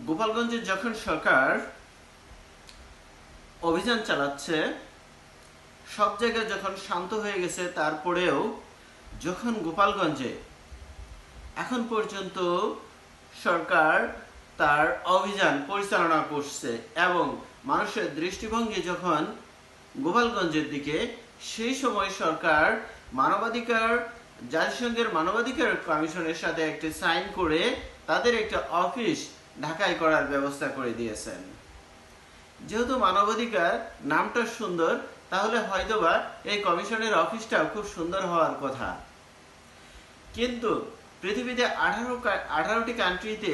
গোপালগঞ্জে যখন সরকার অভিযান চালাচ্ছে, সব জায়গায় যখন শান্ত হয়ে গেছে, তারপরেও যখন গোপালগঞ্জে এখন পর্যন্ত সরকার তার অভিযান পরিচালনা করছে এবং মানুষের দৃষ্টিভঙ্গি যখন গোপালগঞ্জের দিকে, সেই সময় সরকার মানবাধিকার জাতিসংঘের মানবাধিকার কমিশনের সাথে একটি সাইন করে তাদের একটা অফিস ঢাকায় করার ব্যবস্থা করে দিয়েছেন। যেহেতু মানবাধিকার নামটা সুন্দর, তাহলে হয়তোবা এই কমিশনের অফিসটাও খুব সুন্দর হওয়ার কথা। কিন্তু পৃথিবীতে 18টি কান্ট্রিতে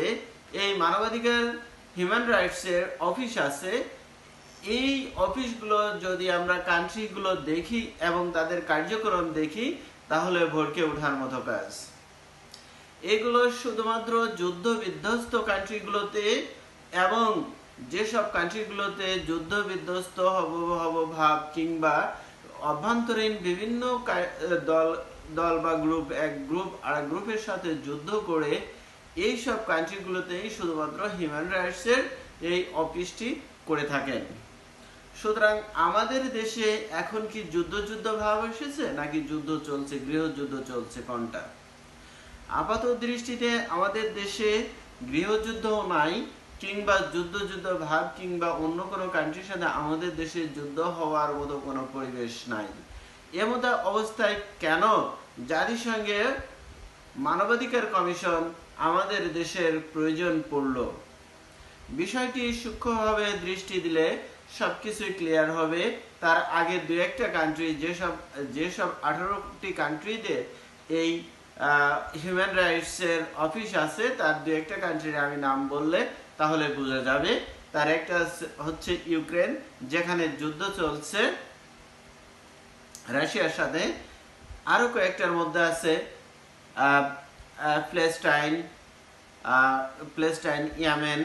এই মানবাধিকার হিউম্যান রাইটসের অফিস আছে। এই অফিসগুলো যদি আমরা কান্ট্রিগুলো দেখি এবং তাদের কার্যক্রম দেখি, তাহলে ভরকে ওঠার মতো কাজ। এগুলো শুধুমাত্র যুদ্ধ বিধ্বস্ত কান্ট্রিগুলোতে এবং যেসব কান্ট্রিগুলোতে যুদ্ধ বিধ্বস্ত হব ভাব কিংবা অভ্যন্তরীণ বিভিন্ন দল বা গ্রুপ, এক গ্রুপ আর গ্রুপের সাথে যুদ্ধ করে, এই সব কান্ট্রিগুলোতেই শুধুমাত্র হিউম্যান রাইটসের এই অফিসটি করে থাকেন। সুতরাং আমাদের দেশে এখন কি যুদ্ধ ভাব এসেছে নাকি যুদ্ধ চলছে, গৃহযুদ্ধ চলছে, কোনটা? আপাত দৃষ্টিতে আমাদের দেশে গৃহযুদ্ধও নাই কিংবা যুদ্ধ ভাব কিংবা অন্য কোনো কান্ট্রির সাথে আমাদের দেশে যুদ্ধ হওয়ার মতো কোনো পরিবেশ নাই। এমতো অবস্থায় কেন জাতিসংঘের মানবাধিকার কমিশন আমাদের দেশের প্রয়োজন পড়ল? বিষয়টি সূক্ষ্মভাবে দৃষ্টি দিলে সবকিছুই ক্লিয়ার হবে। তার আগে দু একটা কান্ট্রি, যেসব 18টি কান্ট্রিতে এই হিউম্যান রাইটসের অফিস আছে, তার দু একটা কান্ট্রির আমি নাম বললে তাহলে বোঝা যাবে। তার একটা হচ্ছে ইউক্রেন, যেখানে যুদ্ধ চলছে রাশিয়ার সাথে। আরো কয়েকটার মধ্যে আছে প্যালেস্টাইন, ইয়েমেন,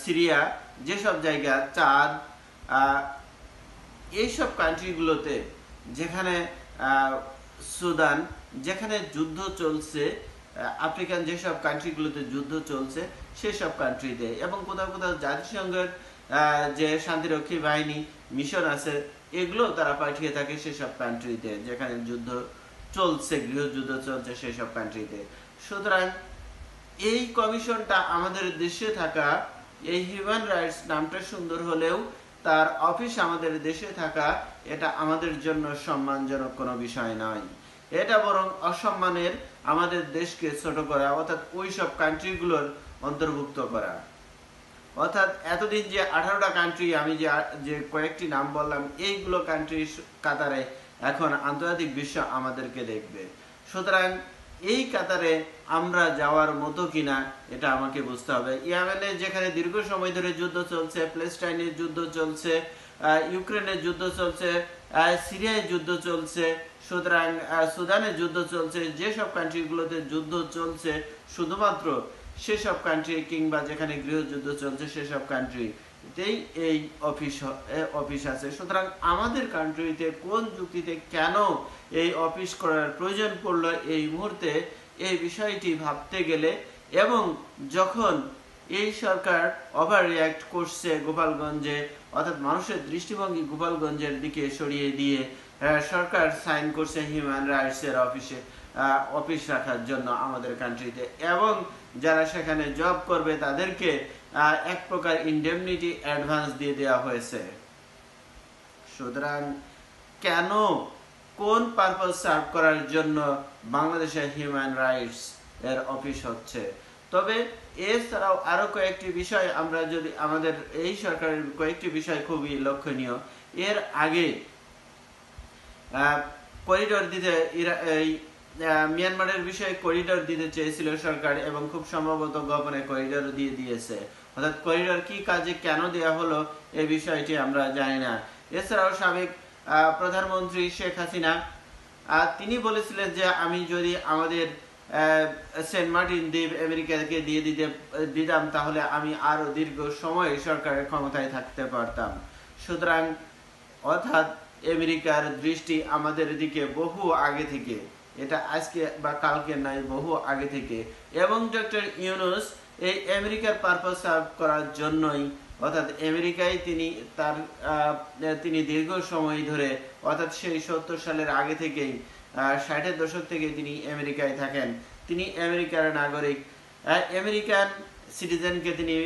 সিরিয়া, যেসব জায়গা, চাঁদ, এইসব কান্ট্রিগুলোতে, যেখানে সুদান, যেখানে যুদ্ধ চলছে, আফ্রিকান যেসব কান্ট্রিগুলোতে যুদ্ধ চলছে সেসব কান্ট্রিতে, এবং কোথাও কোথাও জাতিসংঘের যে শান্তিরক্ষী বাহিনী মিশন আছে, এগুলো তারা পাঠিয়ে থাকে সেসব কান্ট্রিতে যেখানে যুদ্ধ চলছে, গৃহযুদ্ধ চলছে সেসব কান্ট্রিতে। সুতরাং এই কমিশনটা আমাদের দেশে থাকা, এই হিউম্যান রাইটস নামটা সুন্দর হলেও তার অফিস আমাদের দেশে থাকা, এটা আমাদের জন্য সম্মানজনক কোনো বিষয় নয়। এটা বরং অসম্মানের, আমাদের দেশকে ছোট করা, অর্থাৎ ওই সব কান্ট্রিগুলোর অন্তর্ভুক্ত করা। অর্থাৎ এতদিন যে 18টা কান্ট্রি আমি যে কয়েকটি নাম বললাম, এইগুলো কান্ট্রির কাতারে এখন আন্তর্জাতিক বিশ্ব আমাদেরকে দেখবে। সুতরাং এই কাতারে আমরা যাওয়ার মতো কিনা এটা আমাকে বুঝতে হবে। ইয়েমেনে যেখানে দীর্ঘ সময় ধরে যুদ্ধ চলছে, প্যালেস্টাইনের যুদ্ধ চলছে, ইউক্রেনের যুদ্ধ চলছে, সিরিয়ায় যুদ্ধ চলছে, সুতরাং সুদানের যুদ্ধ চলছে, যেসব কান্ট্রিগুলোতে যুদ্ধ চলছে শুধুমাত্র সেসব কান্ট্রি কিংবা যেখানে গৃহযুদ্ধ চলছে সেসব কান্ট্রিতেই এই অফিস আছে। সুতরাং আমাদের কান্ট্রিতে কোন যুক্তিতে কেন এই অফিস করার প্রয়োজন পড়লো এই মুহূর্তে, এই বিষয়টি ভাবতে গেলে, এবং যখন এই সরকার ওভার রিয়াক্ট করছে গোপালগঞ্জে, অর্থাৎ মানুষের দৃষ্টিভঙ্গি গোপালগঞ্জের দিকে সরিয়ে দিয়ে সরকার সাইন করছে হিউম্যান রাইটস এর অফিস রাখার জন্য আমাদের কান্ট্রিতে, এবং যারা সেখানে জব করবে তাদেরকে এক প্রকার ইনডেমনিটি অ্যাডভান্স দিয়ে দেওয়া হয়েছে। সুতরাং কেন, কোন পারপাস সার্ভ করার জন্য বাংলাদেশে হিউম্যান রাইটস এর অফিস হচ্ছে? তবে এছাড়াও আরো কয়েকটি বিষয় আমরা যদি, আমাদের এই সরকারের কয়েকটি বিষয় খুবই লক্ষণীয়। এর আগে করিডোর দিতে, মিয়ানমারের বিষয়ে করিডোর দিতে চেয়েছিল সরকার, এবং খুব সম্ভবত গোপনে করিডোর দিয়ে দিয়েছে। অর্থাৎ করিডোর কি কাজে কেন দেওয়া হলো এই বিষয়টি আমরা জানি না। এছাড়াও সাবেক প্রধানমন্ত্রী শেখ হাসিনা, তিনি বলেছিলেন যে আমি যদি আমাদের সেন্ট মার্টিন দ্বীপ আমেরিকাকে দিয়ে দিতাম, তাহলে আমি আরো দীর্ঘ সময় সরকারের ক্ষমতায় থাকতে পারতাম। সুতরাং অর্থাৎ আমেরিকার দৃষ্টি আমাদের দিকে বহু আগে থেকে, এটা আজকে বা কালকে নাই, বহু আগে থেকে। এবং ডক্টর ইউনূস এই আমেরিকার পারপাস সার্ভ করার জন্যই, অর্থাৎ আমেরিকায় তিনি দীর্ঘ সময় ধরে, অর্থাৎ সেই 70 সালের আগে থেকেই, 60-এর দশক থেকে তিনি আমেরিকায় থাকেন। তিনি আমেরিকার নাগরিক, আমেরিকান সিটিজেনকে তিনি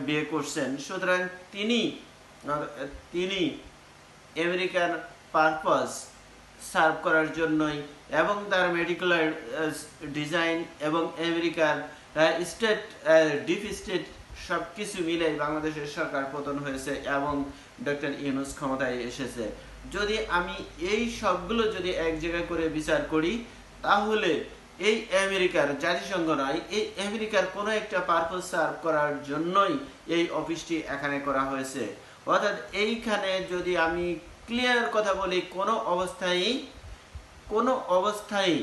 বিয়ে করছেন। সুতরাং তিনি আমেরিকার পারপাস সার্ভ করার জন্যই এবং তার মেডিকুলার ডিজাইন এবং আমেরিকার স্টেট ডিপ স্টেট সব কিছু মিলে বাংলাদেশের সরকার পতন হয়েছে এবং ডক্টর ইউনূস ক্ষমতায় এসেছে। যদি আমি এই সবগুলো যদি এক জায়গায় করে বিচার করি, তাহলে এই আমেরিকার, জাতিসংঘ নয়, এই আমেরিকার কোনো একটা পারপাস সার্ভ করার জন্যই এই অফিসটি এখানে করা হয়েছে। অর্থাৎ এইখানে যদি আমি ক্লিয়ার কথা বলি, কোনো অবস্থায়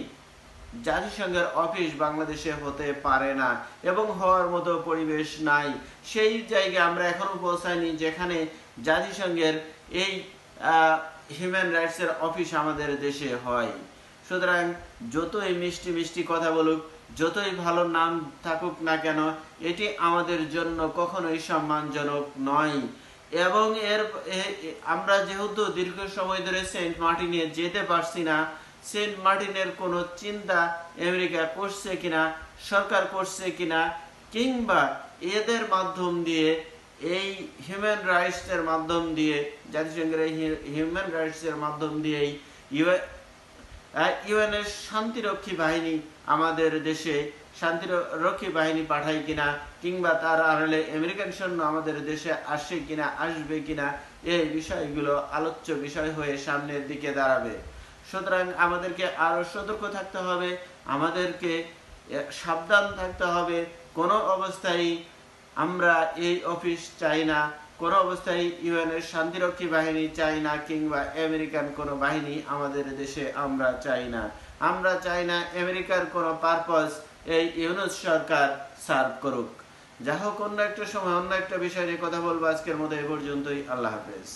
জাতিসংঘের অফিস বাংলাদেশে হতে পারে না এবং হওয়ার মতো পরিবেশ নাই। সেই জায়গায় আমরা এখনো পৌঁছাইনি যেখানে জাতিসংঘের এই হিউম্যান রাইটসের অফিস আমাদের দেশে হয়। সুতরাং যতই মিষ্টি মিষ্টি কথা বলুক, যতই ভালো নাম থাকুক না কেন, এটি আমাদের জন্য কখনোই সম্মানজনক নয়। এবং আমরা যেহেতু দীর্ঘ সময় ধরে সেন্ট মার্টিনে যেতে পারছি না, সেন্ট মার্টিনের কোনো চিন্তা আমেরিকা করছে কিনা, সরকার করছে কিনা, কিংবা এদের মাধ্যম দিয়ে, এই হিউম্যান রাইটসের মাধ্যম দিয়ে, জাতিসংঘের হিউম্যান রাইটসের মাধ্যম দিয়েই ইউএনের শান্তিরক্ষী বাহিনী আমাদের দেশে শান্তিরক্ষী বাহিনী পাঠায় কিনা, কিংবা তার আড়ালে আমেরিকান সৈন্য আমাদের দেশে আসে কিনা, আসবে কিনা, এই বিষয়গুলো আলোচ্য বিষয় হয়ে সামনের দিকে দাঁড়াবে। সুতরাং আমাদেরকে আরো সতর্ক থাকতে হবে, আমাদেরকে সাবধান থাকতে হবে। কোনো অবস্থায় আমরা এই অফিস চাই না, কোনো অবস্থায় ইউএনের শান্তিরক্ষী বাহিনী চাই না, কিংবা আমেরিকান কোনো বাহিনী আমাদের দেশে আমরা চাই না। আমরা চাই না আমেরিকার কোনো পারপাস এই ইউনূস সরকার সার্ভ করুক। যা হোক, অন্য একটা সময় অন্য একটা বিষয় নিয়ে কথা বলবো। আজকের মতো এ পর্যন্তই। আল্লাহ হাফেজ।